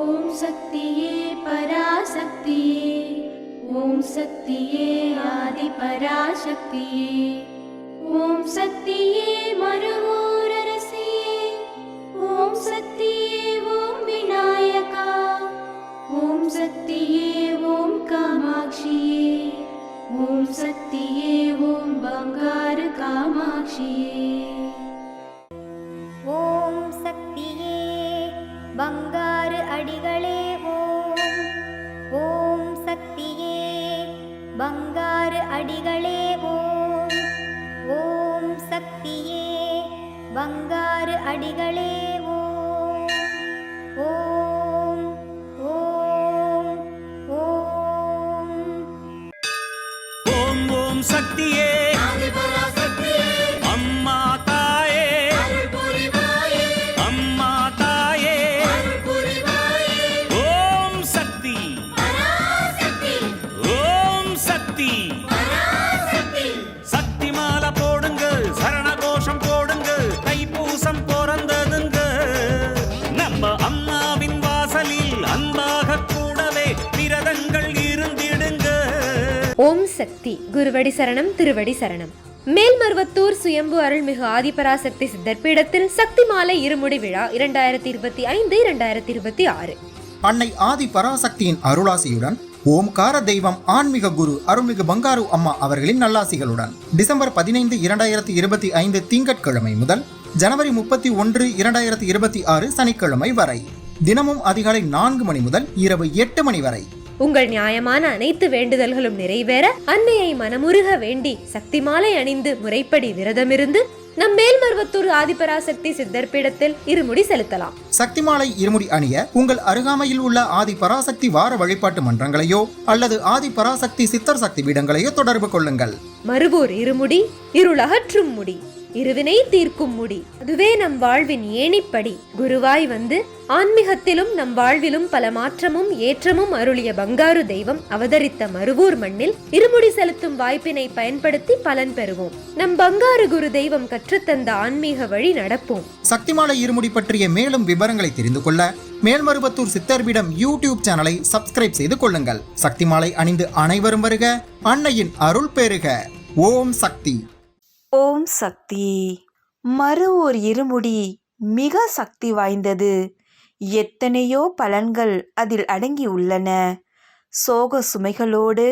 ஓம் சக்தியே பராசக்தியே, ஓம் சக்தியே ஆதி பராசக்தியே, ஓம் சக்தியே மறுவூரரசியே, ஓம் சக்தியே ஓம் விநாயகா, ஓம் சக்தியே ஓம் காமாட்சியே, ஓம் சக்தியே ஓம் பங்காரு காமாட்சியே. ஓம் சக்தியே பங்காரு அடிகளே ஓம். ஓம் சக்தியே பங்காரு அடிகளே ஓம். ஓம் சக்தியே பங்காரு அடிகளே ஓம். ஓம் ஓம் ஓம். ஓம் ஓம் சக்தியே அம்மா தாயே, அம்மா தாயே, ஓம் சக்தி, ஓம் சக்தி, சக்தி மாலை போடுங்க, சரண கோஷம் போடுங்க, தைப்பூசம் பிறந்ததுங்க, நம்ம அம்மாவின் வாசலில் அன்பாக கூடவே விரதங்கள் இருந்திடுங்க. ஓம் சக்தி. குருவடி சரணம், திருவடி சரணம். மேல்மருவத்தூர் சுயம்பு அருள்மிகு ஆதிபராசக்தி சித்தர் பீடத்தில் சக்தி மாலை இருமுடி விழா 2025-2026. அன்னை ஆதி பராசக்தியின் அருளாசியுடன் ஓம்கார தெய்வம் ஆன்மீக குரு அருள்மிகு பங்காரு அம்மா அவர்களின் நல்லாசிகளுடன் டிசம்பர் 15, 2025 திங்கட்கிழமை முதல் ஜனவரி 31, 2026 சனிக்கிழமை வரை தினமும் அதிகாலை 4 மணி முதல் இரவு 8 மணி வரை உங்கள் நியாயமான அனைத்து வேண்டுதல்களும் நிறைவேற அன்னையை மனமுருக வேண்டி சக்தி மாலை அணிந்து முறைப்படி விரதமிருந்து நம் மேல்மருவத்தூர் ஆதிபராசக்தி சித்தர் பீடத்தில் இருமுடி செலுத்தலாம். சக்தி மாலை இருமுடி அணிய உங்கள் அருகாமையில் உள்ள ஆதி பராசக்தி வார வழிபாட்டு மன்றங்களையோ அல்லது ஆதி பராசக்தி சித்தர் சக்தி பீடங்களையோ தொடர்பு கொள்ளுங்கள். மறுவூர் இருமுடி இருளகற்றும் முடி, இருவினை தீர்க்கும் முடி, அதுவே நம் வாழ்வின் ஏணிப்படி. குருவாய் வந்து ஆன்மீகத்திலும் நம் வாழ்விலும் பல மாற்றமும் ஏற்றமும் அருளிய பங்காரு தெய்வம் அவதரித்த மறுவூர் மண்ணில் இருமுடி செலுத்தும் வாய்ப்பினை பயன்படுத்தி பலன் பெறுவோம். நம் பங்காரு குரு தெய்வம் கற்றுத்தந்த ஆன்மீக வழி நடப்போம். சக்திமாலை இருமுடி பற்றிய மேலும் விவரங்களை தெரிந்து கொள்ள மேல்மருவத்தூர் சித்தர்பீடம் யூடியூப் சேனலை சப்ஸ்கிரைப் செய்து கொள்ளுங்கள். சக்திமாலை அணிந்து அனைவரும் வருக, அன்னையின் அருள் பெறுக. ஓம் சக்தி. ஓம் சக்தி. மறுவூர் இருமுடி மிக சக்தி வாய்ந்தது. எத்தனையோ பலன்கள் அதில் அடங்கி உள்ளன. சோக சுமைகளோடு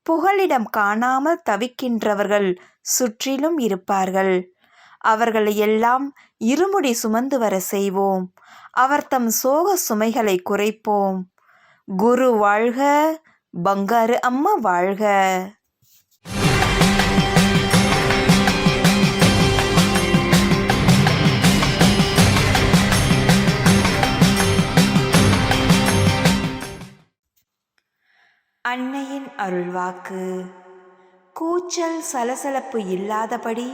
புகலிடம் காணாமல் தவிக்கின்றவர்கள் சுற்றிலும் இருப்பார்கள். அவர்களை எல்லாம் இருமுடி சுமந்து வர செய்வோம். அவர் தம் சோக சுமைகளை குறைப்போம். குரு வாழ்க, பங்காரு அம்மா வாழ்க. அன்னையின் அருள்வாக்கு. கூச்சல் சலசலப்பு இல்லாதபடி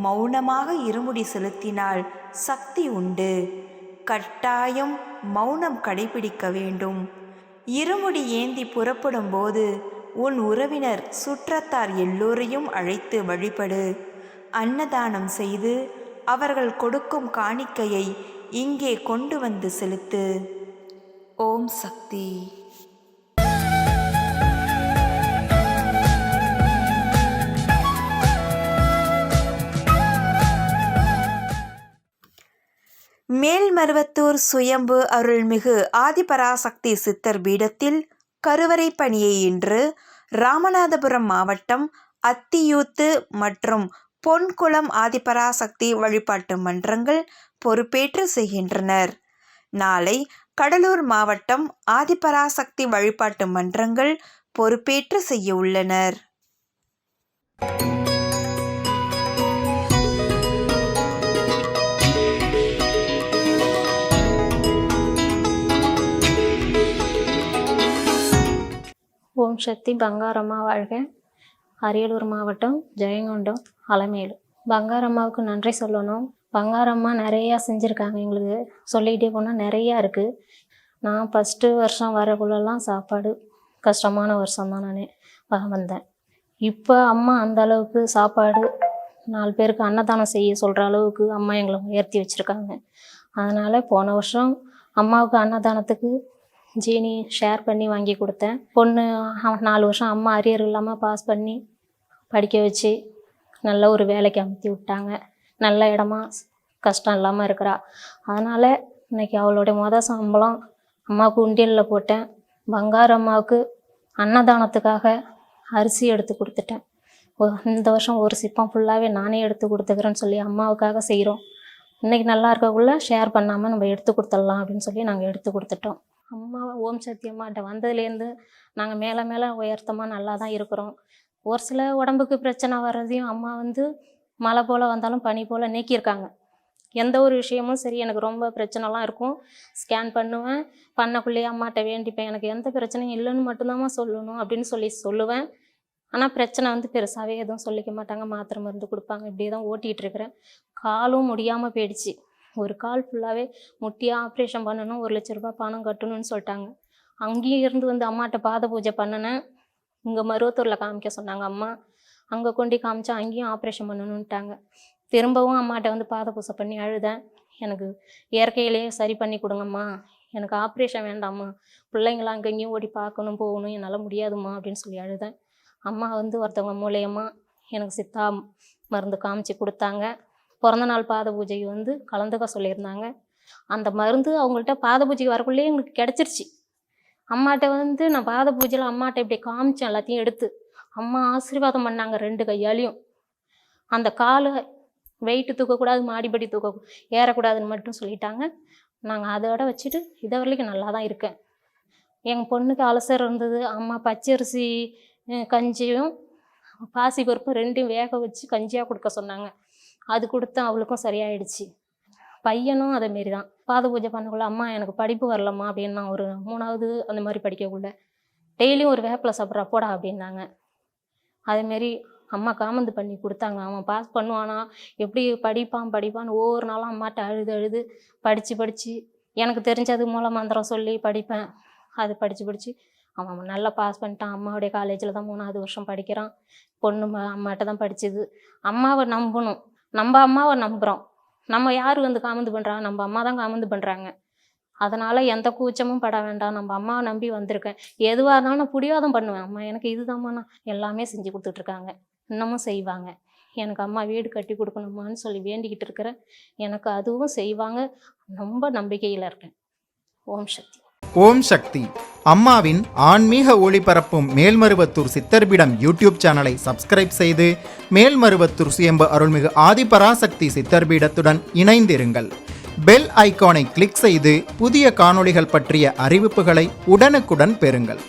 மௌனமாக இருமுடி செலுத்தினால் சக்தி உண்டு. கட்டாயம் மௌனம் கடைபிடிக்க வேண்டும். இருமுடி ஏந்தி புறப்படும் போது உன் உறவினர் சுற்றத்தார் எல்லோரையும் அழைத்து வழிபடு. அன்னதானம் செய்து அவர்கள் கொடுக்கும் காணிக்கையை இங்கே கொண்டு வந்து செலுத்து. ஓம் சக்தி. மேல்மருவத்தூர் சுயம்பு அருள்மிகு ஆதிபராசக்தி சித்தர் பீடத்தில் கருவறை பணியை இன்று ராமநாதபுரம் மாவட்டம் அத்தியூத்து மற்றும் பொன்குளம் ஆதிபராசக்தி வழிபாட்டு மன்றங்கள் பொறுப்பேற்று செய்கின்றனர். நாளை கடலூர் மாவட்டம் ஆதிபராசக்தி வழிபாட்டு மன்றங்கள் பொறுப்பேற்று செய்ய உள்ளனர். ஓம் சக்தி. பங்காரம்மா வாழ்க. அரியலூர் மாவட்டம் ஜெயங்கொண்டம் அலமேலு. பங்காரம்மாவுக்கு நன்றி சொல்லணும். பங்காரம்மா நிறையா செஞ்சுருக்காங்க. எங்களுக்கு சொல்லிகிட்டே போனால் நிறையா இருக்குது. நான் ஃபஸ்ட்டு வருஷம் வரக்குள்ளெல்லாம் சாப்பாடு கஷ்டமான வருஷம்தான் நான் வந்தேன். இப்போ அம்மா அந்த அளவுக்கு சாப்பாடு 4 பேருக்கு அன்னதானம் செய்ய சொல்கிற அளவுக்கு அம்மா எங்களை உயர்த்தி வச்சுருக்காங்க. அதனால் போன வருஷம் அம்மாவுக்கு அன்னதானத்துக்கு ஜீனி ஷேர் பண்ணி வாங்கி கொடுத்தேன். பொண்ணு 4 வருஷம் அம்மா அரியர் இல்லாமல் பாஸ் பண்ணி படிக்க வச்சு நல்ல ஒரு வேலைக்கு அமுத்தி விட்டாங்க. நல்ல இடமா கஷ்டம் இல்லாமல் இருக்கிறா. அதனால் இன்றைக்கி அவளோட சம்பளம் அம்மாவுக்கு உண்டியலில் போட்டேன். பங்காரு அம்மாவுக்கு அன்னதானத்துக்காக அரிசி எடுத்து கொடுத்துட்டேன். இந்த வருஷம் ஒரு சிப்பம் ஃபுல்லாகவே நானே எடுத்து கொடுத்துக்கிறேன்னு சொல்லி அம்மாவுக்காக செய்கிறோம். இன்றைக்கி நல்லா இருக்கக்குள்ள ஷேர் பண்ணாமல் நம்ம எடுத்து கொடுத்துடலாம் அப்படின்னு சொல்லி நாங்கள் எடுத்து கொடுத்துட்டோம். அம்மா ஓம் சக்தி அம்மாட்ட வந்ததுலேருந்து நாங்கள் மேலே மேலே உயர்த்தமாக நல்லா தான் இருக்கிறோம். ஒரு சில உடம்புக்கு பிரச்சனை வர்றதையும் அம்மா மழை போல் வந்தாலும் பனி போல் நீக்கியிருக்காங்க. எந்த ஒரு விஷயமும் சரி, எனக்கு ரொம்ப பிரச்சனைலாம் இருக்கும், ஸ்கேன் பண்ணுவேன், பண்ணக்குள்ளேயே அம்மாட்ட வேண்டிப்பேன். எனக்கு எந்த பிரச்சனையும் இல்லைன்னு மட்டும்தான் சொல்லணும் அப்படின்னு சொல்லுவேன். ஆனால் பிரச்சனை பெருசாகவே எதுவும் சொல்லிக்க மாட்டாங்க. மாத்திரை மருந்து கொடுப்பாங்க. இப்படியே தான் ஓட்டிகிட்டு இருக்கிறேன். காலும் முடியாமல் போயிடுச்சு. ஒரு கால் ஃபுல்லாகவே முட்டியாக ஆப்ரேஷன் பண்ணணும், 1 லட்ச ரூபா பணம் கட்டணும்னு சொல்லிட்டாங்க. அங்கேயும் இருந்து அம்மாட்ட பாத பூஜை பண்ணினேன். இங்கே மருவத்தூரில் காமிக்க சொன்னாங்க அம்மா. அங்கே கொண்டு காமிச்சா அங்கேயும் ஆப்ரேஷன் பண்ணணுன்ட்டாங்க. திரும்பவும் அம்மாட்ட பாத பூஜை பண்ணி அழுதேன். எனக்கு இயற்கையிலேயே சரி பண்ணி கொடுங்கம்மா, எனக்கு ஆப்ரேஷன் வேண்டாம்மா, பிள்ளைங்களாம் அங்கேயும் ஓடி பார்க்கணும் போகணும், என்னால் முடியாதும்மா அப்படின்னு சொல்லி அழுதேன். அம்மா ஒருத்தவங்க மூலயமா எனக்கு சித்தா மருந்து காமிச்சு கொடுத்தாங்க. பிறந்த நாள் பாத பூஜைக்கு கலந்துக்க சொல்லியிருந்தாங்க. அந்த மருந்து அவங்கள்ட்ட பாத பூஜைக்கு வரக்குள்ளேயே எங்களுக்கு கிடச்சிருச்சு. அம்மாட்ட நான் பாத பூஜையில் அம்மாட்ட இப்படி காமிச்சேன் எல்லாத்தையும் எடுத்து. அம்மா ஆசீர்வாதம் பண்ணாங்க 2 கையாலையும். அந்த காலை வெயிட்டு தூக்கக்கூடாது, மாடிப்படி ஏறக்கூடாதுன்னு மட்டும் சொல்லிட்டாங்க. நாங்கள் அதோட வச்சுட்டு இதை வரைக்கும் நல்லா தான் இருக்கேன். எங்கள் பொண்ணுக்கு அலசர் இருந்தது. அம்மா பச்சரிசி கஞ்சியும் பாசி பருப்பும் 2யும் வேக வச்சு கஞ்சியாக கொடுக்க சொன்னாங்க. அது கொடுத்தேன், அவளுக்கும் சரியாயிடுச்சு. பையனும் அதேமாரி தான். பாத பூஜை பண்ணக்குள்ள அம்மா எனக்கு படிப்பு வரலம்மா அப்படின்னு நான் ஒரு 3வது அந்த மாதிரி படிக்கக்குள்ள டெய்லியும் ஒரு வேப்பிலை சாப்பிட்றா போடா அப்படின்னாங்க. அதேமாரி அம்மா காமந்து பண்ணி கொடுத்தாங்க. அவன் பாஸ் பண்ணுவானா, எப்படி படிப்பான்னு ஒவ்வொரு நாளும் அம்மாட்ட அழுது படித்து எனக்கு தெரிஞ்சது மூல மந்திரம் சொல்லி படிப்பேன். அது படித்து அவன் நல்லா பாஸ் பண்ணிட்டான். அம்மாவுடைய காலேஜில் தான் 3வது வருஷம் படிக்கிறான். பொண்ணு அம்மாட்ட தான் படிச்சுது. அம்மாவை நம்பணும். நம்ம அம்மாவை நம்புகிறோம். நம்ம யார் காமந்து பண்ணுறாங்க? நம்ம அம்மா தான் காமந்து பண்ணுறாங்க. அதனால் எந்த கூச்சமும் பட வேண்டாம். நம்ம அம்மாவை நம்பி வந்திருக்கேன். எதுவாக இருந்தாலும் நான் பிடிவாதம் பண்ணுவேன். அம்மா எனக்கு இதுதான்மா, நான் எல்லாமே செஞ்சு கொடுத்துட்ருக்காங்க, இன்னமும் செய்வாங்க. எனக்கு அம்மா வீடு கட்டி கொடுக்கணுமான்னு சொல்லி வேண்டிக்கிட்டு இருக்கிறேன். எனக்கு அதுவும் செய்வாங்க. ரொம்ப நம்பிக்கையில் இருக்கேன். ஓம் சக்தி. ஓம் சக்தி. அம்மாவின் ஆன்மீக ஒளிபரப்பும் மேல்மருவத்தூர் சித்தர்பீடம் யூடியூப் சேனலை சப்ஸ்கிரைப் செய்து மேல்மருவத்தூர் சுயம்பு அருள்மிகு ஆதிபராசக்தி சித்தர்பீடத்துடன் இணைந்திருங்கள். பெல் ஐகானை கிளிக் செய்து புதிய காணொளிகள் பற்றிய அறிவிப்புகளை உடனுக்குடன் பெறுங்கள்.